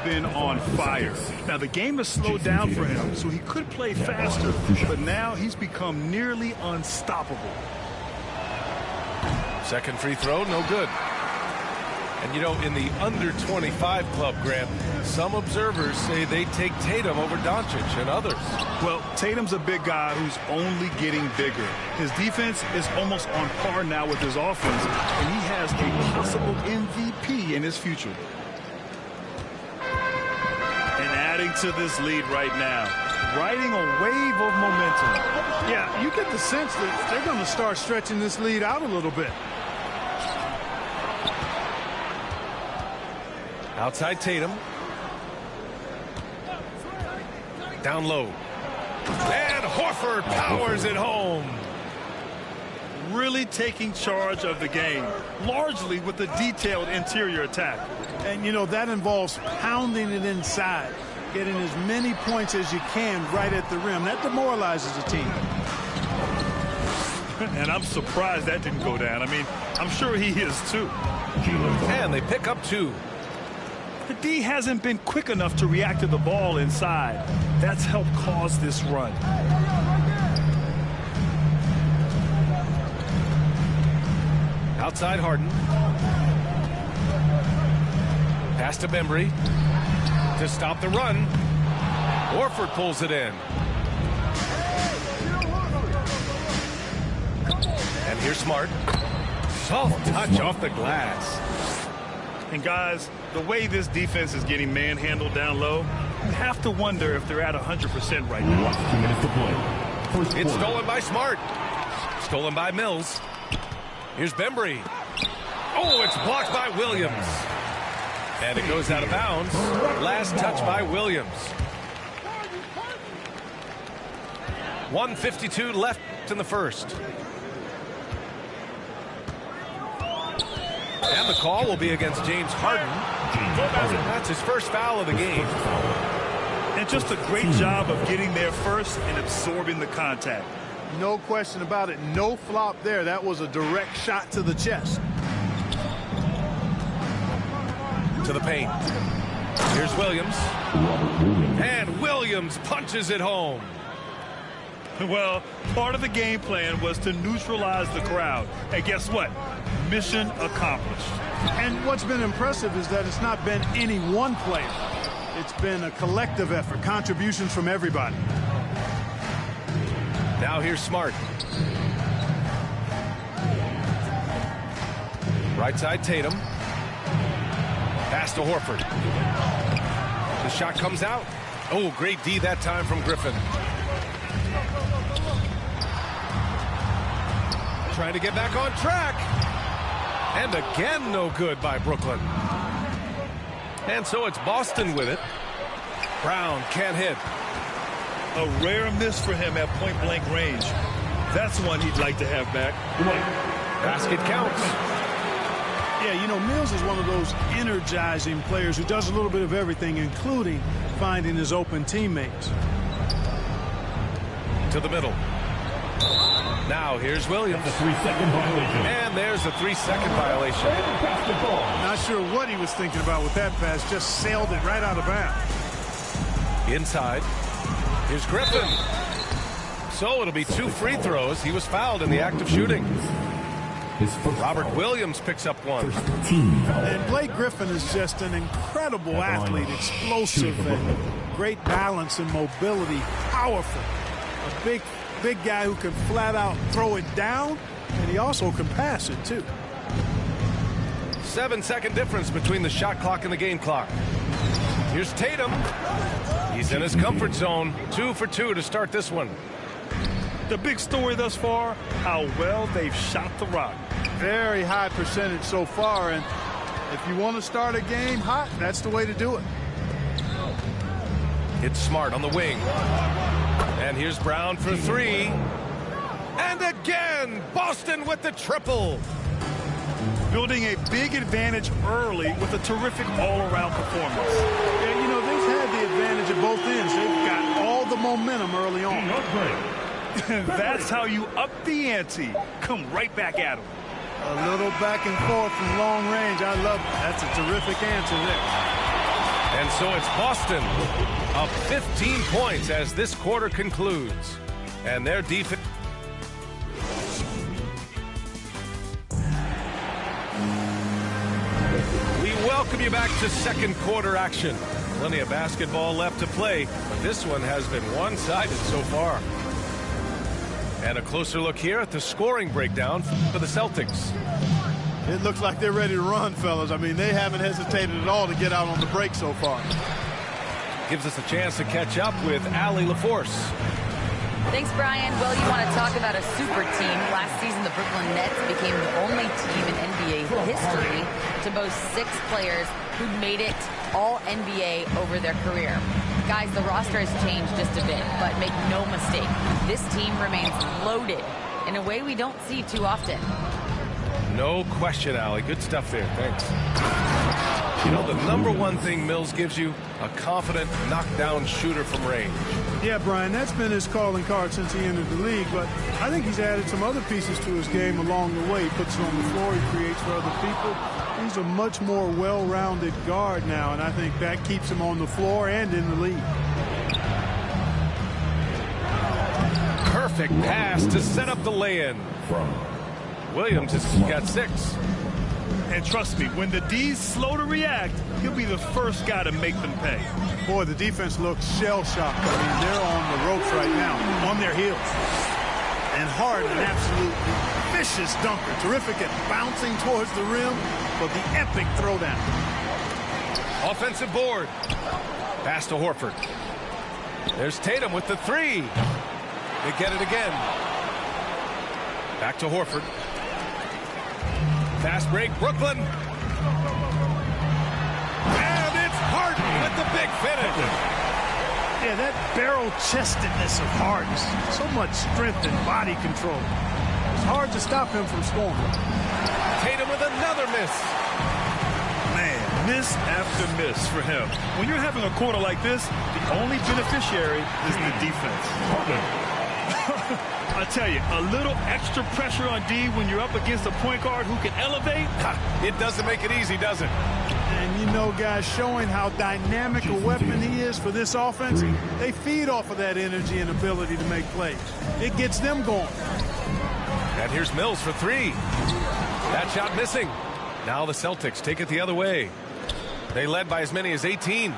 been on fire. Now, the game has slowed down for him, so he could play faster, but now he's become nearly unstoppable. Second free throw, no good. And, you know, in the under-25 club, Grant, some observers say they take Tatum over Doncic and others. Well, Tatum's a big guy who's only getting bigger. His defense is almost on par now with his offense, and he has a possible MVP in his future. And adding to this lead right now, riding a wave of momentum. Yeah, you get the sense that they're going to start stretching this lead out a little bit. Outside Tatum. Down low. And Horford powers it home. Really taking charge of the game, largely with the detailed interior attack. And, you know, that involves pounding it inside, getting as many points as you can right at the rim. That demoralizes a team. And I'm surprised that didn't go down. I mean, I'm sure he is too. And they pick up 2. The D hasn't been quick enough to react to the ball inside. That's helped cause this run. Outside Harden. Pass to Bembry. To stop the run. Horford pulls it in. And here's Smart. Soft touch off the glass. And guys, the way this defense is getting manhandled down low, you have to wonder if they're at 100% right now. 2 minutes to play. It's stolen by Smart. Stolen by Mills. Here's Bembry. Oh, it's blocked by Williams. And it goes out of bounds. Last touch by Williams. 1:52 left in the first. And the call will be against James Harden. That's his first foul of the game. And just a great job of getting there first and absorbing the contact. No question about it. No flop there. That was a direct shot to the chest. To the paint. Here's Williams. And Williams punches it home. Well, part of the game plan was to neutralize the crowd. And guess what? Mission accomplished. And what's been impressive is that it's not been any one player. It's been a collective effort, contributions from everybody. Now here's Smart. Right side Tatum. Pass to Horford. The shot comes out. Oh, great D that time from Griffin. Trying to get back on track. And again, no good by Brooklyn. And so it's Boston with it. Brown can't hit. A rare miss for him at point-blank range. That's one he'd like to have back. Basket counts. Yeah, you know, Mills is one of those energizing players who does a little bit of everything, including finding his open teammates. To the middle. Now here's Williams. The 3-second violation. And there's a 3-second violation. Not sure what he was thinking about with that pass. Just sailed it right out of bounds. Inside. Here's Griffin. So it'll be 2 free throws. He was fouled in the act of shooting. Robert Williams picks up 1. And Blake Griffin is just an incredible athlete, explosive, and great balance and mobility, powerful. A big guy who can flat out throw it down, and he also can pass it too. 7-second difference between the shot clock and the game clock. Here's Tatum. He's in his comfort zone. 2 for 2 to start this one. The big story thus far, how well they've shot the rock. Very high percentage so far, and if you want to start a game hot, that's the way to do it. It's Smart on the wing. And here's Brown for 3. And again, Boston with the triple. Building a big advantage early with a terrific all-around performance. Yeah, you know, they've had the advantage at both ends. They've got all the momentum early on. That's how you up the ante. Come right back at them. A little back and forth from long range. I love it. That's a terrific answer there. And so it's Boston up 15 points as this quarter concludes. And their defense. We welcome you back to second quarter action. Plenty of basketball left to play, but this one has been one-sided so far. And a closer look here at the scoring breakdown for the Celtics. It looks like they're ready to run, fellas. I mean, they haven't hesitated at all to get out on the break so far. Gives us a chance to catch up with Allie LaForce. Thanks, Brian. Well, you want to talk about a super team. Last season, the Brooklyn Nets became the only team in NBA history to boast 6 players who made it all NBA over their career. Guys, the roster has changed just a bit, but make no mistake, this team remains loaded in a way we don't see too often. No question, Allie. Good stuff there. Thanks. You know, the number one thing Mills gives you, a confident knockdown shooter from range. Yeah, Brian, that's been his calling card since he entered the league, but I think he's added some other pieces to his game along the way. He puts it on the floor, he creates for other people. He's a much more well-rounded guard now, and I think that keeps him on the floor and in the league. Perfect pass to set up the lay-in. Williams has got 6. And trust me, when the D's slow to react, he'll be the first guy to make them pay. Boy, the defense looks shell-shocked. I mean, they're on the ropes right now, on their heels. And Harden, an absolutely vicious dunker. Terrific at bouncing towards the rim, but the epic throwdown. Offensive board. Pass to Horford. There's Tatum with the 3. They get it again. Back to Horford. Fast break, Brooklyn. And it's Harden with the big finish. Yeah, that barrel-chestedness of Harden. So much strength and body control. It's hard to stop him from scoring. Tatum with another miss. Man, miss after miss for him. When you're having a quarter like this, the only beneficiary is the defense. I tell you, a little extra pressure on D when you're up against a point guard who can elevate. It doesn't make it easy, does it? And you know, guys, showing how dynamic a weapon he is for this offense, they feed off of that energy and ability to make plays. It gets them going. And here's Mills for 3. That shot missing. Now the Celtics take it the other way. They led by as many as 18.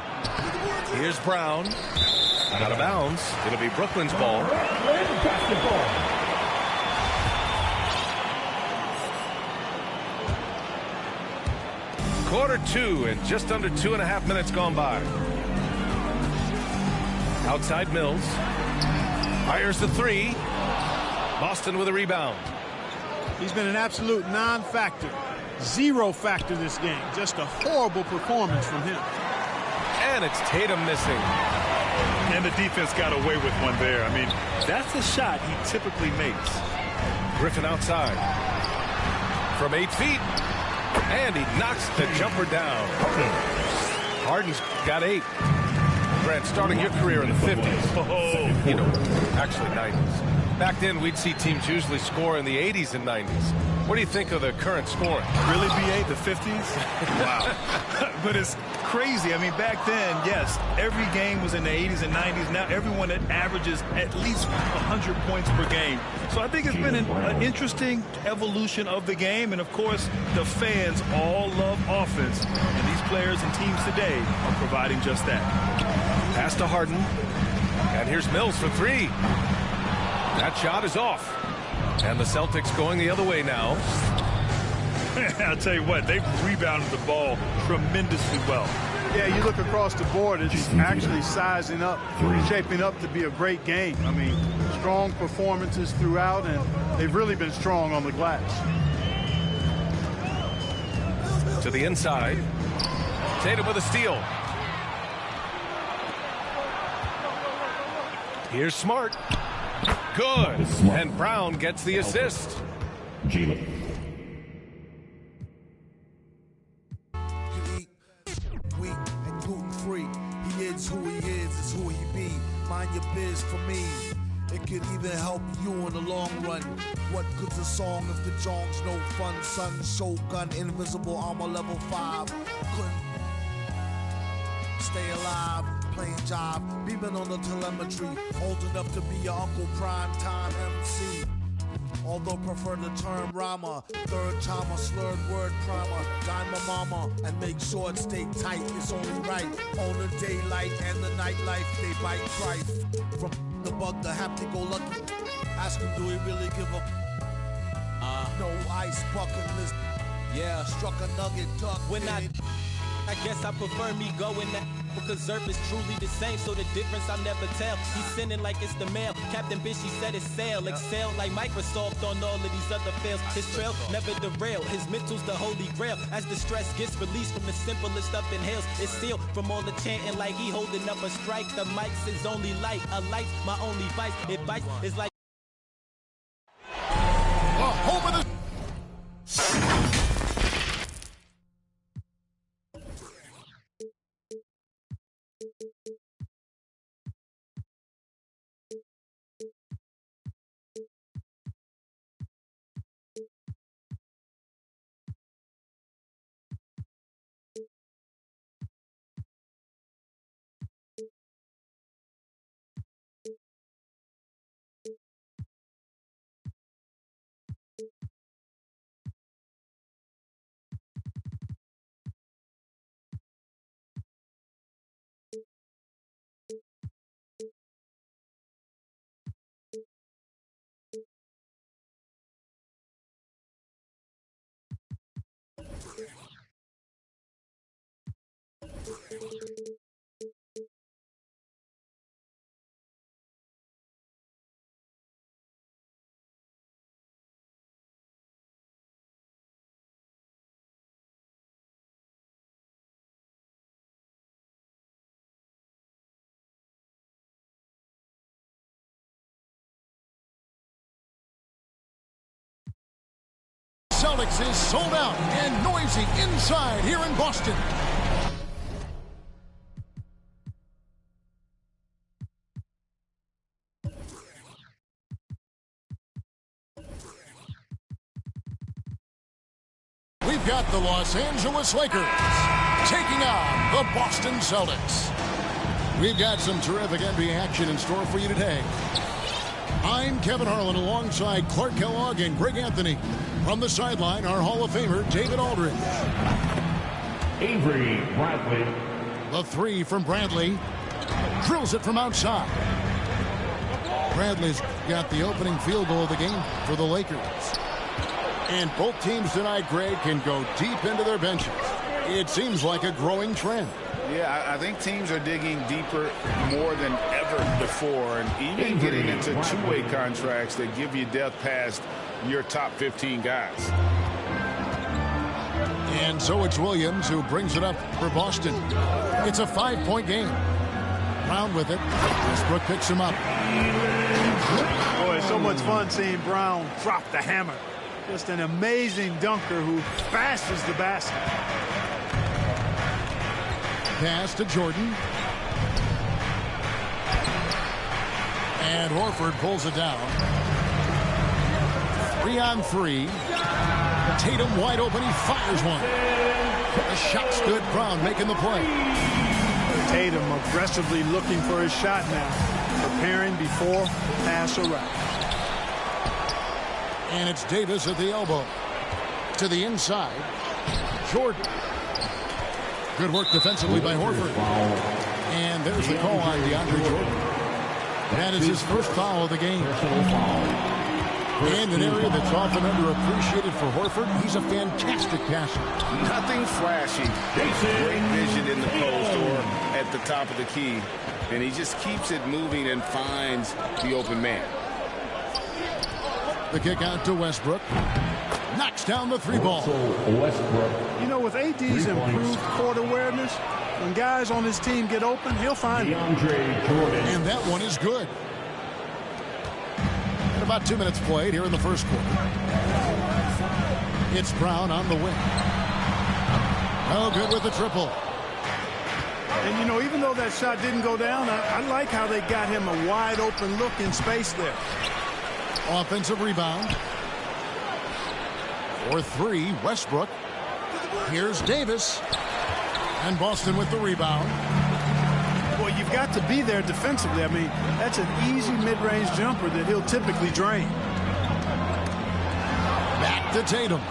Here's Brown. Out of bounds. It'll be Brooklyn's ball. Quarter 2 and just under 2.5 minutes gone by. Outside Mills. Fires the 3. Boston with a rebound. He's been an absolute non-factor. 0 factor this game. Just a horrible performance from him. And it's Tatum missing. And the defense got away with one there. I mean, that's a shot he typically makes. Griffin outside. From 8 feet. And he knocks the jumper down. Harden's got 8. Brent, starting your career in the 50s. You know, actually 90s. Back then, we'd see teams usually score in the 80s and 90s. What do you think of the current scoring? Really, B.A., the 50s? Wow. But it's crazy. I mean, back then, yes, every game was in the 80s and 90s. Now everyone that averages at least 100 points per game. So I think it's been an interesting evolution of the game. And, of course, the fans all love offense. And these players and teams today are providing just that. Pass to Harden. And here's Mills for 3. That shot is off. And the Celtics going the other way now. I'll tell you what, they've rebounded the ball tremendously well. Yeah, you look across the board, it's actually sizing up, shaping up to be a great game. I mean, strong performances throughout, and they've really been strong on the glass. To the inside. Tatum with a steal. Here's Smart. Good. And Brown gets the assist. Weak and gluten-free. He is who he is who he be. Mind your biz for me. It could even help you in the long run. What good's a song if the jong's no fun? Sun, shogun, invisible armor level 5. Couldn't stay alive, playing job, beaming on the telemetry, old enough to be your Uncle Prime Time MC. Although prefer the term rama, third time a slurred word primer, dime my mama and make sure it stay tight, it's only right. On the daylight and the nightlife, they bite trife. From the bug, the happy-go-lucky, ask him, do he really give a no ice bucket list? Yeah, Struck a nugget duck. when I guess I prefer me going that because Zerp is truly the same, so the difference I'll never tell. He's sending like it's the mail. Captain Bishy said it's sail. Excel like Microsoft on all of these other fails. His trail never derail. His mental's the holy grail. As the stress gets released from the simplest of inhales, it's sealed from all the chanting like he holding up a strike. The mic's his only light. A light's my only vice. Advice is like home of the Celtics is sold out and noisy inside here in Boston. We've got the Los Angeles Lakers taking on the Boston Celtics. We've got some terrific NBA action in store for you today. I'm Kevin Harlan alongside Clark Kellogg and Greg Anthony. From the sideline, our Hall of Famer, David Aldridge. Avery Bradley. The three from Bradley. Drills it from outside. Bradley's got the opening field goal of the game for the Lakers. And both teams tonight, Greg, can go deep into their benches. It seems like a growing trend. Yeah, I think teams are digging deeper more than ever before, and even getting into two-way contracts that give you depth past your top 15 guys. And so it's Williams who brings it up for Boston. It's a 5-point game. Brown with it. Westbrook picks him up. Boy, it's so much fun seeing Brown drop the hammer. Just an amazing dunker who bashes the basket. Pass to Jordan. And Horford pulls it down. 3-on-3. Tatum wide open. He fires one. The shot's good. Brown making the play. Tatum aggressively looking for his shot now. Preparing before pass or route. And it's Davis at the elbow. To the inside. Jordan. Good work defensively by Horford. And there's the call on DeAndre Jordan. That is his first foul of the game. And an area that's often underappreciated for Horford, he's a fantastic passer. Nothing flashy. Great vision in the post or at the top of the key. And he just keeps it moving and finds the open man. The kick out to Westbrook. Knocks down the three ball. You know, with AD's improved court awareness, when guys on his team get open, he'll find it. And that one is good. About 2 minutes played here in the first quarter. It's Brown on the wing. Oh, good with the triple. And, you know, even though that shot didn't go down, I like how they got him a wide open look in space there. Offensive rebound. For three, Westbrook. Here's Davis. And Boston with the rebound. to be there defensively. I mean, that's an easy mid-range jumper that he'll typically drain. Back to Tatum.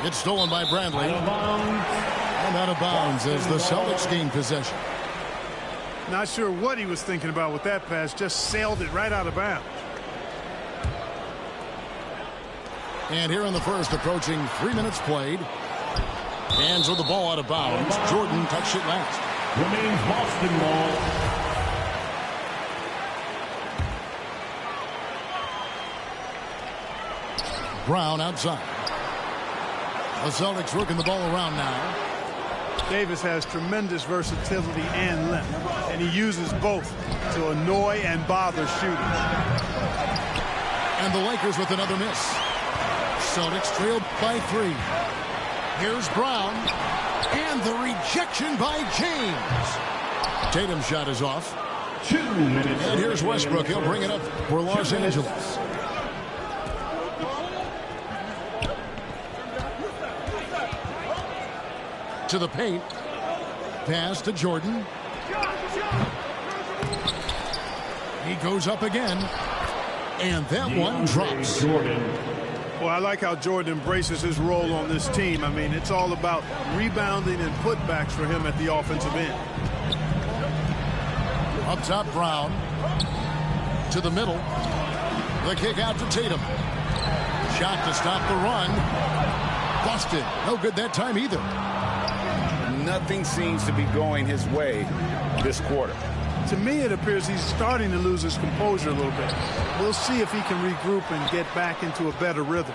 It's stolen by Bradley. And out of bounds as the Celtics gain possession. Not sure what he was thinking about with that pass. Just sailed it right out of bounds. And here in the first, approaching 3 minutes played. Hands with the ball out of bounds. Jordan touched it last. Remains Boston ball. Brown outside. The Celtics working the ball around now. Davis has tremendous versatility and length, and he uses both to annoy and bother shooting. And the Lakers with another miss. Celtics trailed by 3. Here's Brown. And the rejection by James. Tatum's shot is off. 2 minutes. And here's Westbrook. He'll bring it up for Los Angeles. To the paint. Pass to Jordan. He goes up again. And that one drops. Well, I like how Jordan embraces his role on this team. I mean, it's all about rebounding and putbacks for him at the offensive end. Up top, Brown. To the middle. The kick out to Tatum. Shot to stop the run. Busted. No good that time either. Nothing seems to be going his way this quarter. To me, it appears he's starting to lose his composure a little bit. We'll see if he can regroup and get back into a better rhythm.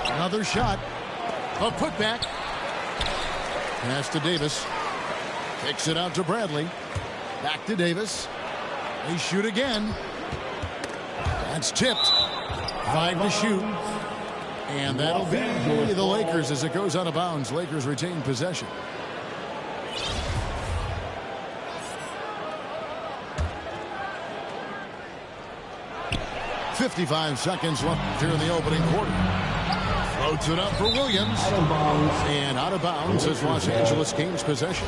Another shot. A putback. Pass to Davis. Kicks it out to Bradley. Back to Davis. They shoot again. That's tipped. 5 to shoot. And that'll be the Lakers as it goes out of bounds. Lakers retain possession. .55 seconds left here in the opening quarter. Floats it up for Williams. And out of bounds as Los Angeles gains possession.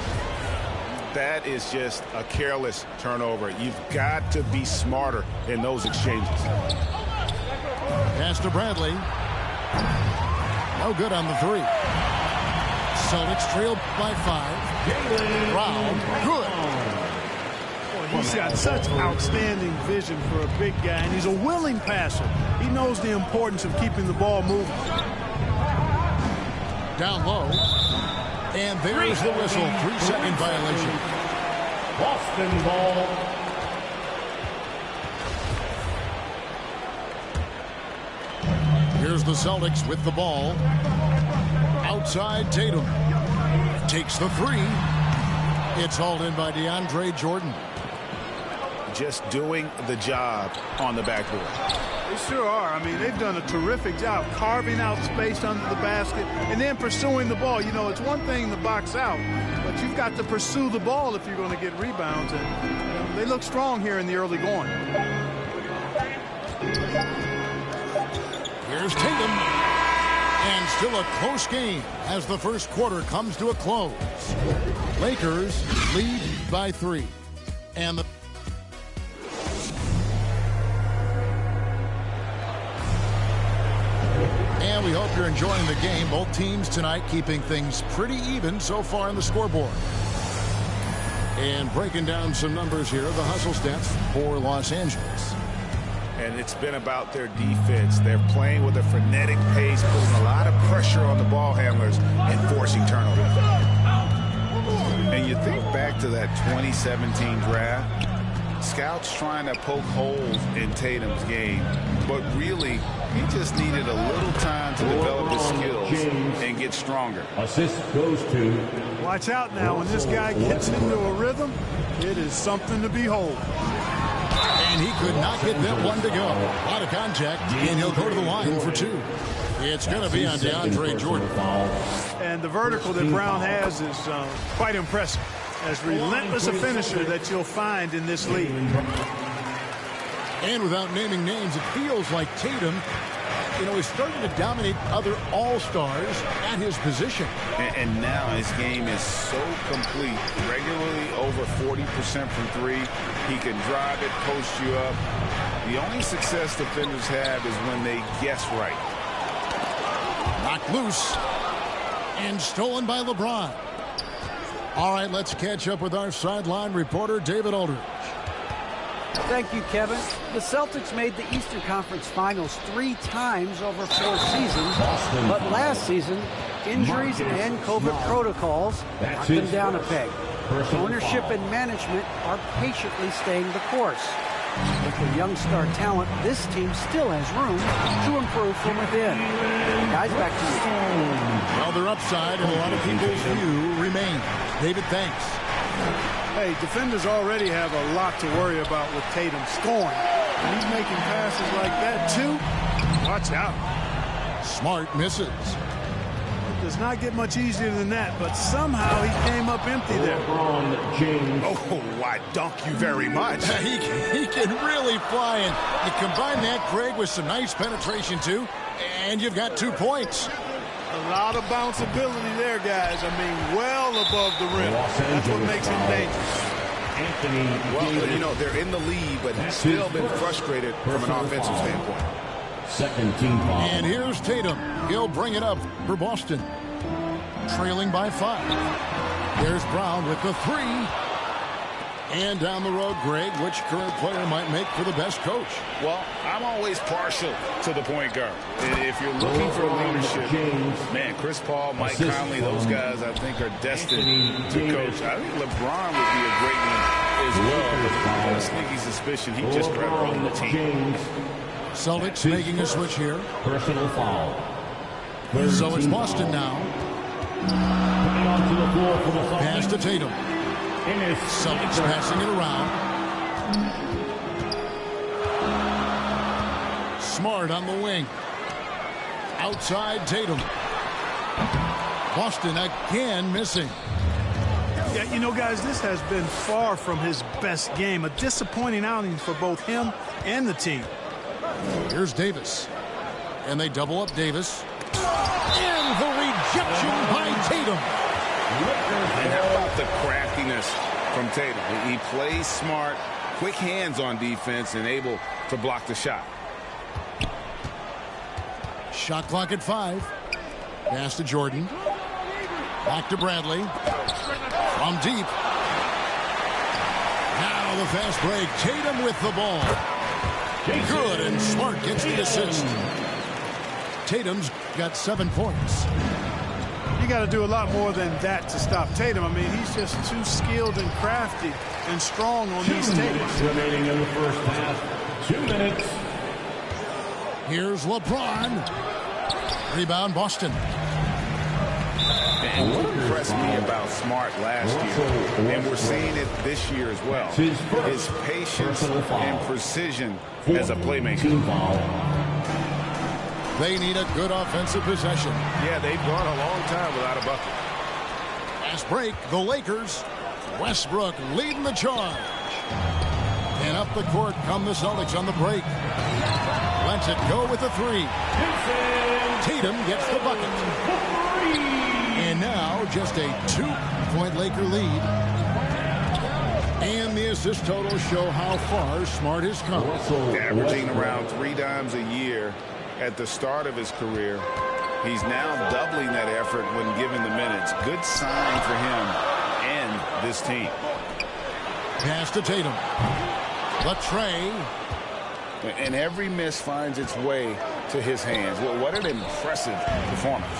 That is just a careless turnover. You've got to be smarter in those exchanges. Pass to Bradley. No good on the 3. Celtics trailed by 5. Brown, good. He's got such outstanding vision for a big guy, and he's a willing passer. He knows the importance of keeping the ball moving. Down low. And there's the whistle. 3-second violation. Boston ball. Here's the Celtics with the ball. Outside Tatum. Takes the 3. It's hauled in by DeAndre Jordan. Just doing the job on the backboard. They sure are. I mean, they've done a terrific job carving out space under the basket and then pursuing the ball. You know, it's one thing to box out, but you've got to pursue the ball if you're going to get rebounds. And they look strong here in the early going. Here's Tatum. And still a close game as the first quarter comes to a close. Lakers lead by 3. And we hope you're enjoying the game. Both teams tonight keeping things pretty even so far on the scoreboard. And breaking down some numbers here, the hustle stats for Los Angeles. And it's been about their defense. They're playing with a frenetic pace, putting a lot of pressure on the ball handlers and forcing turnovers. And you think back to that 2017 draft, scouts trying to poke holes in Tatum's game, but really he just needed a little time to develop his skills and get stronger. Assist goes to. Watch out now. When this guy gets into a rhythm, it is something to behold. And he could not get that one to go. A lot of contact, and he'll go to the line for 2. It's going to be on DeAndre Jordan. And the vertical that Brown has is quite impressive. As relentless a finisher that you'll find in this league. And without naming names, it feels like Tatum, is starting to dominate other all-stars at his position. And now his game is so complete, regularly over 40% from three. He can drive it, post you up. The only success defenders have is when they guess right. Knocked loose and stolen by LeBron. All right, let's catch up with our sideline reporter, David Aldridge. Thank you, Kevin. The Celtics made the Eastern Conference Finals 3 times over 4 seasons, but last season, injuries and COVID protocols knocked them down a peg. Ownership and management are patiently staying the course. With the young star talent, this team still has room to improve from within. Guys, back to you. Well, their upside and a lot of people's view remain. David, thanks. Hey, defenders already have a lot to worry about with Tatum scoring. And he's making passes like that, too. Watch out. Smart misses. It does not get much easier than that, but somehow he came up empty there. Oh, why, dunk you very much. He can really fly, and you combine that, Craig, with some nice penetration, too, and you've got 2 points. A lot of bounceability there, guys. I mean, well above the rim. That's what makes him dangerous. Well, you know, they're in the lead, but he's still been frustrated from an offensive standpoint. Second team foul. And here's Tatum. He'll bring it up for Boston. Trailing by 5. There's Brown with the 3. And down the road, Greg, which current player might make for the best coach? Well, I'm always partial to the point guard. If you're looking for leadership, man, Chris Paul, Mike Conley, those guys I think are destined to coach. I think LeBron would be a great one as well. I've got a sneaky suspicion he just grabbed on the team. Celtics making a switch here. Personal foul. So it's Boston now. Coming onto the floor for the Celtics. Pass to Tatum. Celtics passing it around. Smart on the wing. Outside Tatum. Boston again missing. Yeah, you know, guys, this has been far from his best game. A disappointing outing for both him and the team. Here's Davis. And they double up Davis. And the rejection by Tatum. And how about the craftiness from Tatum? He plays smart, quick hands on defense, and able to block the shot. Shot clock at 5. Pass to Jordan. Back to Bradley. From deep. Now the fast break. Tatum with the ball. Good, and Smart gets the assist. Tatum's got 7 points. You got to do a lot more than that to stop Tatum. I mean, he's just too skilled and crafty and strong on these tables. Remaining in the first half. 2 minutes. Here's LeBron. Rebound Boston. And what impressed me about Smart last year, and we're seeing it this year as well, is patience and precision as a playmaker. They need a good offensive possession. Yeah, they've gone a long time without a bucket. Fast break, the Lakers. Westbrook leading the charge. And up the court come the Celtics on the break. Lets it go with the 3. Tatum gets the bucket. And now just a 2-point Laker lead. And the assist totals show how far Smart has come. Averaging around 3 dimes a year at the start of his career. He's now doubling that effort when given the minutes. Good sign for him and this team. Pass to Tatum. The tray. And every miss finds its way to his hands. Well, what an impressive performance.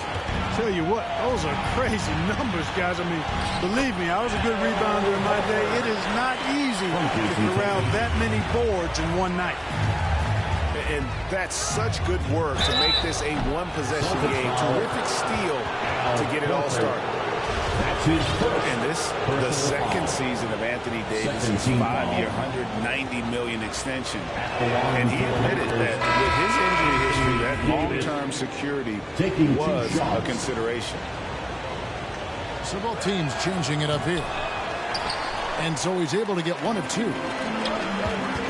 Tell you what, those are crazy numbers, guys. I mean, believe me, I was a good rebounder in my day. It is not easy to corral that many boards in one night. And that's such good work to make this a one-possession game. Terrific steal to get it all started. And this, the second season of Anthony Davis's 5-year, $190 million extension. And he admitted that with his injury history, that long-term security was a consideration. So both teams changing it up here. And so he's able to get 1 of 2.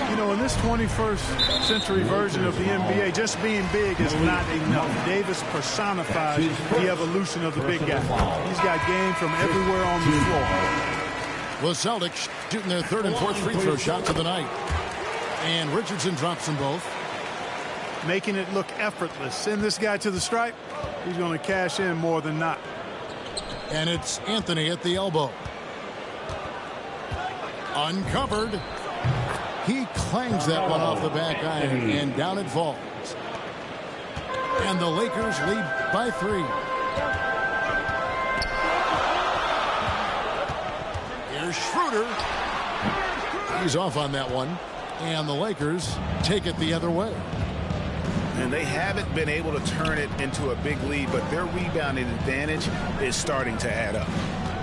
You know, in this 21st century version of the NBA, just being big is not enough. Davis personifies the evolution of the big guy. He's got game from everywhere on the floor. The Celtics shooting their third and fourth free throw shots of the night. And Richardson drops them both. Making it look effortless. Send this guy to the stripe. He's going to cash in more than not. And it's Anthony at the elbow. Uncovered. He clangs that one off the back iron, and down it falls. And the Lakers lead by 3. Here's Schroeder. He's off on that one. And the Lakers take it the other way. And they haven't been able to turn it into a big lead, but their rebounding advantage is starting to add up.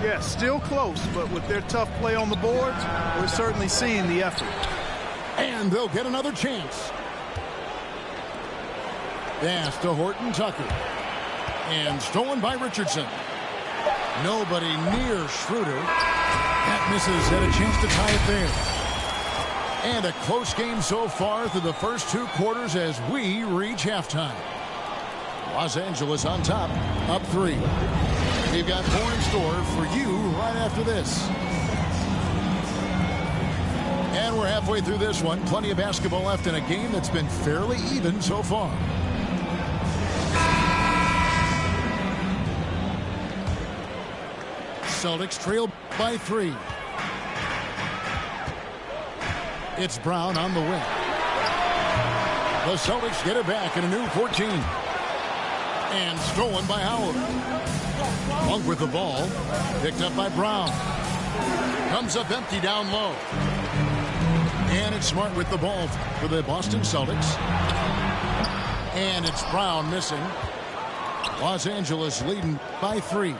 Yeah, still close, but with their tough play on the boards, we're certainly seeing the effort. And they'll get another chance. Pass to Horton Tucker. And stolen by Richardson. Nobody near Schroeder. That misses. Had a chance to tie it there. And a close game so far through the first 2 quarters as we reach halftime. Los Angeles on top, up 3. We've got more in store for you right after this. And we're halfway through this one. Plenty of basketball left in a game that's been fairly even so far. Celtics trail by 3. It's Brown on the wing. The Celtics get it back in a new 14. And stolen by Howard. Monk with the ball. Picked up by Brown. Comes up empty down low. And it's Smart with the ball for the Boston Celtics. And it's Brown missing. Los Angeles leading by 3.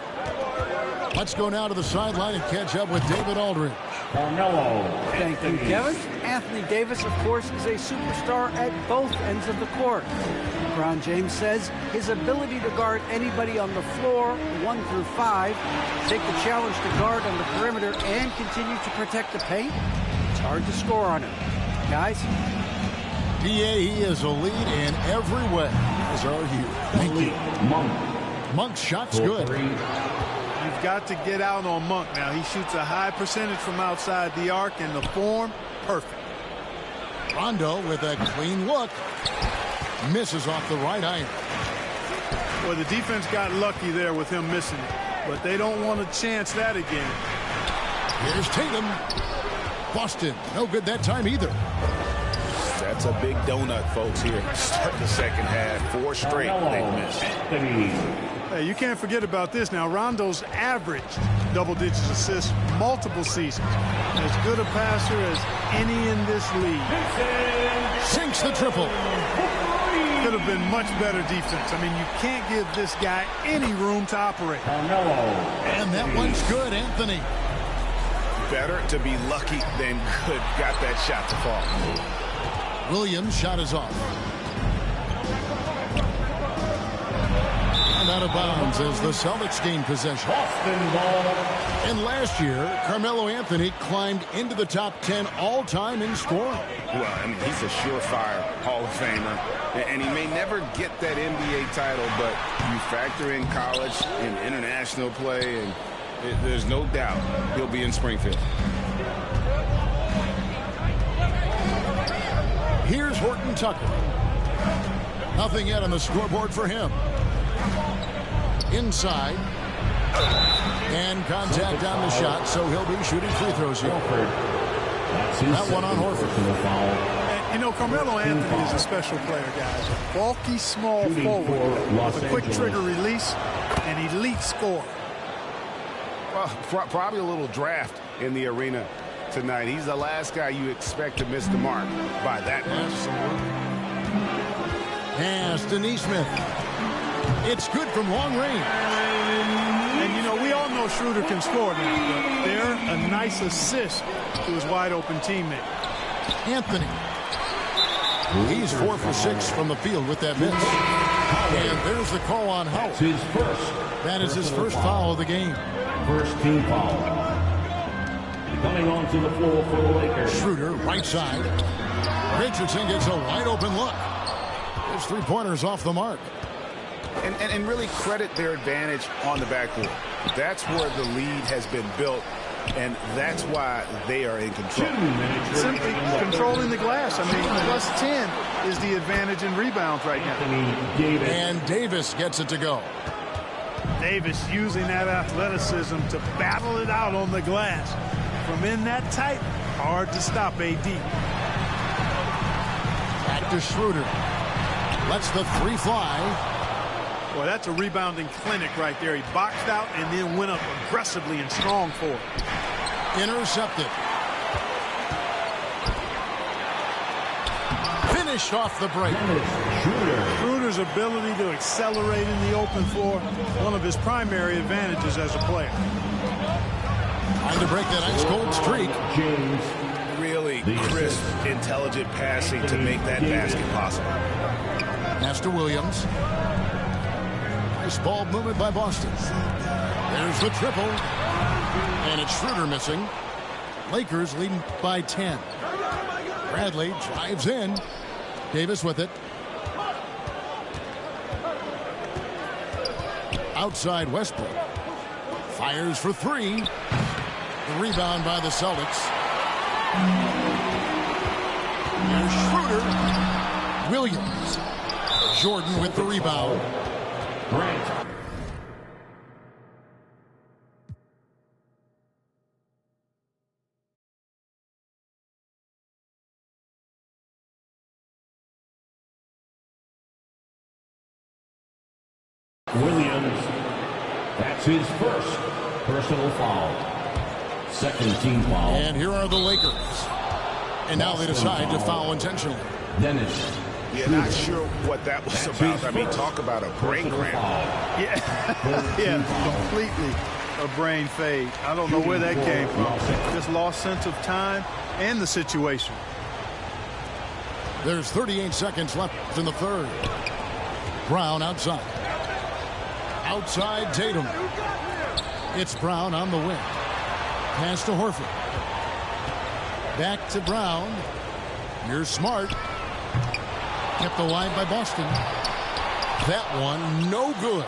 Let's go now to the sideline and catch up with David Aldridge. Thank you, Kevin. Anthony Davis, of course, is a superstar at both ends of the court. LeBron James says his ability to guard anybody on the floor, 1 through 5, take the challenge to guard on the perimeter and continue to protect the paint, it's hard to score on him. Guys? PA, he is a lead in every way, as are you. Thank you. Monk's shot's good. You've got to get out on Monk now. He shoots a high percentage from outside the arc, and the form, perfect. Rondo with a clean look. Misses off the right iron. Well, the defense got lucky there with him missing it, but they don't want to chance that again. Here's Tatum. Boston, no good that time either. That's a big donut, folks, here. Start the second half. 4 straight they missed. Hey, you can't forget about this now. Rondo's averaged double-digit assists multiple seasons. As good a passer as any in this league. Sinks the triple. Could have been much better defense. I mean, you can't give this guy any room to operate. And that one's good, Anthony. Better to be lucky than good. Got that shot to fall. Williams' shot is off. And out of bounds as the Celtics gain possession. And last year, Carmelo Anthony climbed into the top 10 all-time in scoring. Well, I mean, he's a surefire Hall of Famer. And he may never get that NBA title, but you factor in college and international play, and there's no doubt he'll be in Springfield. Here's Horton Tucker. Nothing yet on the scoreboard for him. Inside. And contact on the shot, so he'll be shooting free throws here. That one on Horford. And, you know, Carmelo Anthony is a special player, guys. A bulky, small forward with a quick trigger release, and elite score. Well, probably a little draft in the arena tonight. He's the last guy you expect to miss the mark by that much. Pass to Neesmith. It's good from long range. And, you know, we all know Schroeder can score now, but they're a nice assist to his wide-open teammate. Anthony. He's 4 for 6 from the field with that miss. And there's the call on Howard. That is his first foul of the game. First team foul. Coming onto the floor for the Lakers. Schroeder, right side. Richardson gets a wide-open look. His three-pointers off the mark. And really credit their advantage on the backboard. That's where the lead has been built and that's why they are in control. Simply controlling the glass. I mean, plus 10 is the advantage in rebounds right now. And Davis gets it to go. Davis using that athleticism to battle it out on the glass. From in that tight, hard to stop AD. Back to Schroeder. Lets the three fly. Boy, that's a rebounding clinic right there. He boxed out and then went up aggressively and strong for it. Intercepted. Finished off the break. Schroeder's ability to accelerate in the open floor, one of his primary advantages as a player. Trying to break that ice-cold streak. Really crisp, intelligent passing to make that basket possible. Pass to Williams. Nice ball movement by Boston. There's the triple. And it's Schroeder missing. Lakers leading by 10. Bradley drives in. Davis with it. Outside Westbrook. Fires for three. The rebound by the Celtics. There's Schroeder. Williams. Jordan with the rebound. Grant. Williams, that's his first personal foul. Second team foul. And here are the Lakers. And now they decide to foul intentionally. Dennis. Yeah, not sure what that was about. I mean, talk about a brain cramp. Yeah, completely a brain fade. I don't know where that came from. Just lost sense of time and the situation. There's 38 seconds left in the third. Brown outside. Outside Tatum. It's Brown on the wing. Pass to Horford. Back to Brown. Here's Smart. Kept alive by Boston. That one, no good.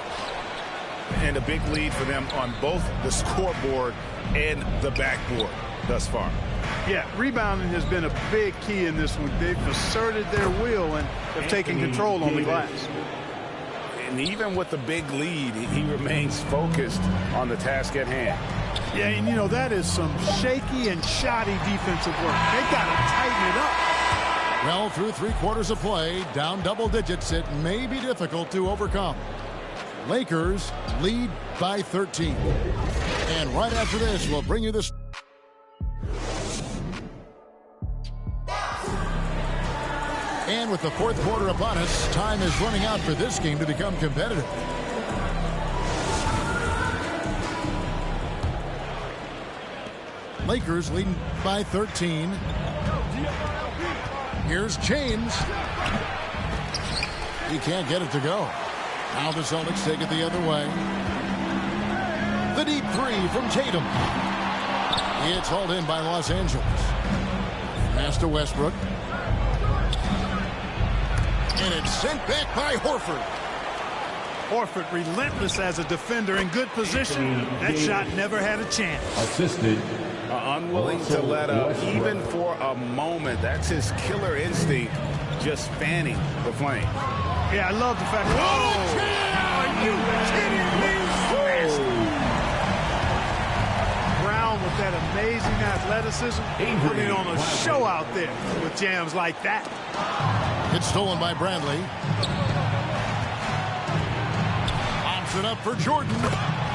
And a big lead for them on both the scoreboard and the backboard thus far. Yeah, rebounding has been a big key in this one. They've asserted their will and have taken control on the glass. And even with the big lead, he remains focused on the task at hand. Yeah, and you know, that is some shaky and shoddy defensive work. They got to tighten it up. Well, through 3/4 of play, down double digits, it may be difficult to overcome. Lakers lead by 13. And right after this, we'll bring you this. And with the fourth quarter upon us, time is running out for this game to become competitive. Lakers leading by 13. Here's James. He can't get it to go. Now the Celtics take it the other way. The deep three from Tatum. It's hauled in by Los Angeles. Pass to Westbrook. And it's sent back by Horford. Horford relentless as a defender in good position. That shot never had a chance. Assisted. Unwilling to let up even for a moment. That's his killer instinct, just fanning the flame. Yeah, I love the fact that... Are you kidding me? Brown with that amazing athleticism, putting on a show out there with jams like that. It's stolen by Bradley. Pops it up for Jordan.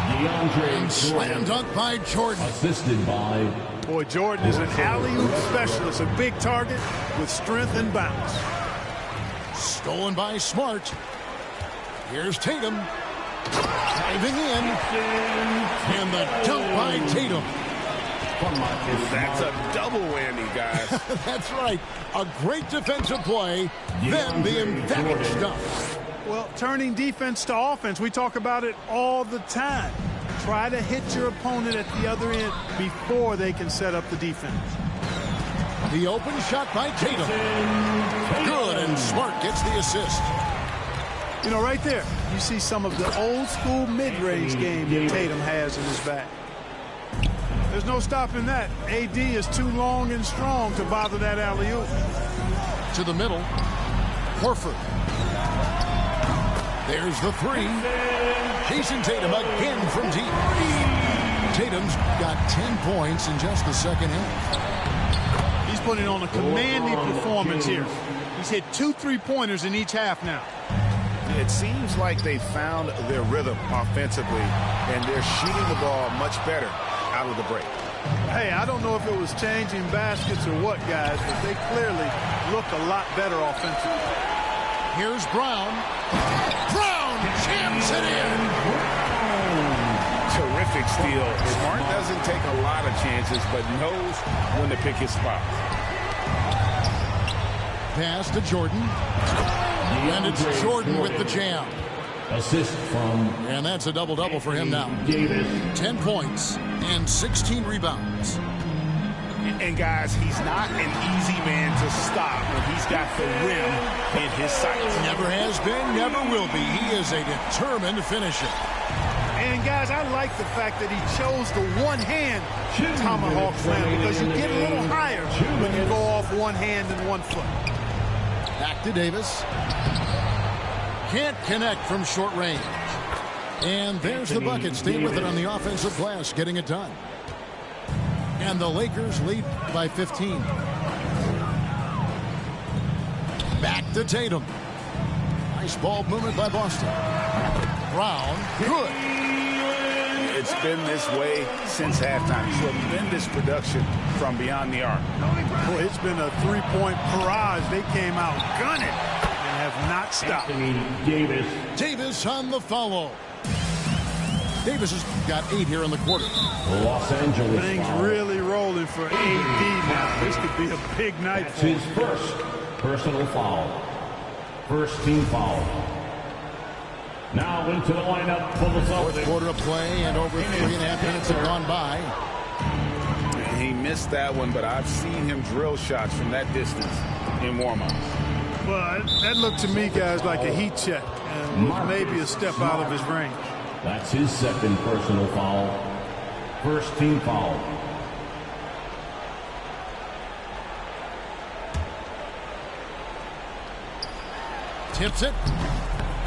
And slam dunk by Jordan. Assisted by... Boy, Jordan is an alley-oop specialist, a big target with strength and bounce. Stolen by Smart. Here's Tatum. Diving in. And the dunk by Tatum. That's a double whammy, guys. That's right. A great defensive play, then the emphatic stuff. Well, turning defense to offense, we talk about it all the time. Try to hit your opponent at the other end before they can set up the defense. The open shot by Tatum. Good, and Smart gets the assist. You know, right there, you see some of the old-school mid-range game that Tatum has in his bag. There's no stopping that. AD is too long and strong to bother that alley-oop. To the middle. Horford. There's the three. Jason Tatum again from deep. Tatum's got 10 points in just the second half. He's putting on a commanding performance here. He's hit 2 3-pointers in each half now. It seems like they found their rhythm offensively, and they're shooting the ball much better out of the break. Hey, I don't know if it was changing baskets or what, guys, but they clearly look a lot better offensively. Here's Brown. Brown jams it in. Terrific steal. Smart doesn't take a lot of chances, but knows when to pick his spot. Pass to Jordan. And it's Jordan with the jam. Assist from... And that's a double-double for him now. Davis. 10 points and 16 rebounds. And, guys, he's not an easy man to stop when he's got the rim in his sights. Never has been, never will be. He is a determined finisher. And, guys, I like the fact that he chose the one-hand tomahawk slam because you get a little higher when you go off one hand and one foot. Back to Davis. Can't connect from short range. And there's the bucket. Stay with it on the offensive glass, getting it done. And the Lakers lead by 15. Back to Tatum. Nice ball movement by Boston. Brown, good. It's been this way since halftime. Tremendous production from beyond the arc. Boy, it's been a 3-point barrage. They came out gunning and have not stopped. Davis. Davis on the follow. Davis has got 8 here in the quarter. Los Angeles. Things really rolling for AD now. This could be a big night for him. His first personal foul. First team foul. Now into the lineup for the Celtics. Fourth quarter of play, and over 3.5 minutes have gone by. He missed that one, but I've seen him drill shots from that distance in warm-ups. Well, that looked to me, guys, like a heat check and was maybe a step out of his range. That's his second personal foul. First team foul. Tips it.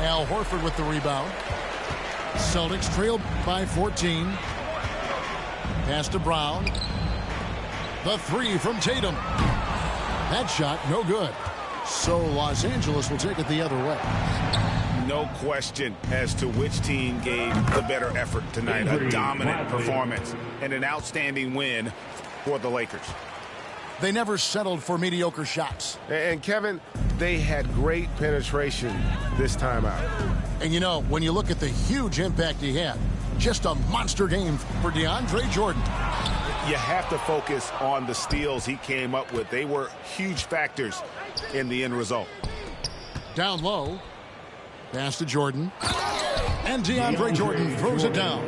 Al Horford with the rebound. Celtics trailed by 14. Pass to Brown. The three from Tatum. That shot, no good. So Los Angeles will take it the other way. No question as to which team gave the better effort tonight. A dominant performance and an outstanding win for the Lakers. They never settled for mediocre shots. And Kevin, they had great penetration this time out. And you know, when you look at the huge impact he had, just a monster game for DeAndre Jordan. You have to focus on the steals he came up with. They were huge factors in the end result. Down low. Pass to Jordan. And DeAndre Jordan throws it down.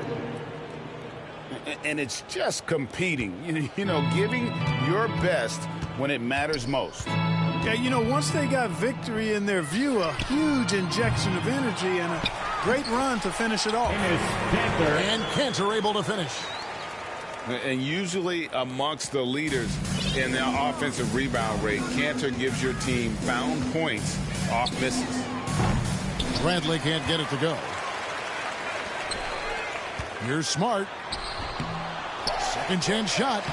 And it's just competing, you know, giving your best when it matters most. Yeah, you know, once they got victory in their view, a huge injection of energy and a great run to finish it off. And Cantor able to finish. And usually amongst the leaders in the offensive rebound rate, Cantor gives your team found points off misses. Bradley can't get it to go. Here's Smart. Second chance shot.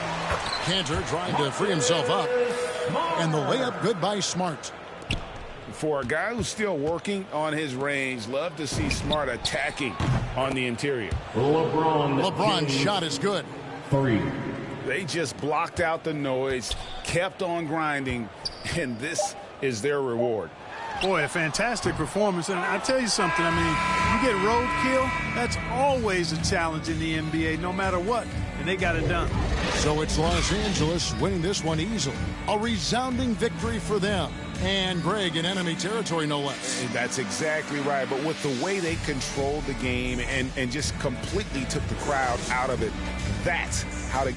Cantor trying to free himself up. And the layup good by Smart. For a guy who's still working on his range, love to see Smart attacking on the interior. LeBron's shot is good. 3. They just blocked out the noise, kept on grinding, and this is their reward. Boy, a fantastic performance. And I tell you something, I mean, you get roadkill, that's always a challenge in the NBA, no matter what. And they got it done. So it's Los Angeles winning this one easily. A resounding victory for them. And Greg in enemy territory, no less. That's exactly right. But with the way they controlled the game and just completely took the crowd out of it, that's how they...